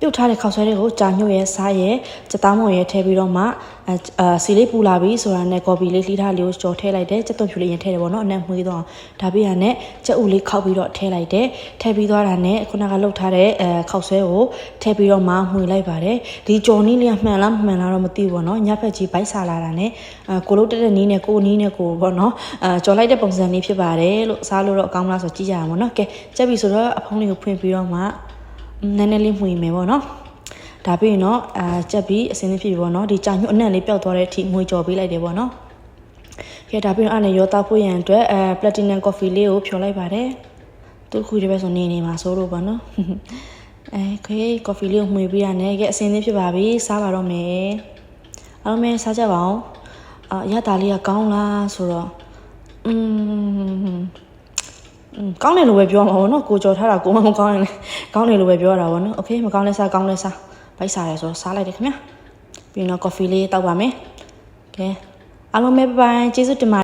ပြုတ်ထားတဲ့ခောက်ဆွဲတွေကိုကြာညှို့ရဲစားရဲစက်သားမုံရဲထည့်ပြီးတော့မှစီလေးပူလာပြီဆိုတာနဲ့ကော်ပီလေးလှီးထားလေးကိုကြော်ထည့်လိုက်တယ်စက်သွဖြူလေးရင်ထည့်တယ်ပေါ့နော်အနက်မှွေးတော့ဒါပြီးရနဲ့ကြက်ဥလေးခောက်ပြီးတော့ထည့်လိုက်တယ်ထည့်ပြီးသွားတာနဲ့ခုနကလှုပ်ထားတဲ့ခောက်ဆွဲကိုထည့်ပြီးတော့မှမှွေလိုက်ပါတယ်ဒီကြော်နီးလေးကမှန်လားမှန်လားတော့မသိဘူးပေါ့နော်ညဖက်ကြီးဘိုက်ဆာလာတာနဲ့ကိုလို့တက်တဲ့နီးနဲ့ကိုနီးနဲ့ကိုပေါ့နော်ကြော်လိုက်တဲ့ပုံစံလေးဖြစ်ပါတယ်လို့စားလို့တော့အကောင်းလားဆိုကြည့်ကြရမှာနော်ကဲကြက်ပြီဆိုတော့အဖုံးလေးကိုဖွင့်ပြီးတော့မှနည်းနည်းလေးမှွေမယ်ပေါ့နော်ဒါပြီးရင်တော့ကြက်ပြီးအစင်းလေးဖြစ်ပြီပေါ့နော်ဒီကြာညှို့အနံ့လေးပျောက်သွားတဲ့အထိငွေကြော်ပေးလိုက်တယ်ပေါ့နော်ကဲဒါပြီးတော့အဲ့နဲ့ရောသားဖို့ရန်အတွက်platinum coffee လေးကိုဖြော်လိုက်ပါတယ်သူခုဒီဘက်ဆိုနေမှာစိုးလို့ပေါ့နော်ခေး coffee လေးကိုမှွေပြီးရတယ်ကဲအစင်းလေးဖြစ်ပါပြီစားပါတော့မယ်အားလုံးပဲစားကြပါအောင်ရတာလေးကကောင်းလားဆိုတော့ကောင်းတယ်လို့ပဲပြောမှာပေါ့နော်ကိုကြော်ထားတာကိုမကောင်းရင်လည်းကောင်းတယ်လို့ပဲပြောတာပေါ့နော်โอเคမကောင်းလဲစားကောင်းလဲစားဗိုက်စားရဲဆိုတော့စားလိုက်တယ်ခင်ဗျာပြီးတော့ coffee လေးတောက်ပါမယ်ကဲအားလုံးပဲဘိုင်ကျေးဇူးတင်ပါ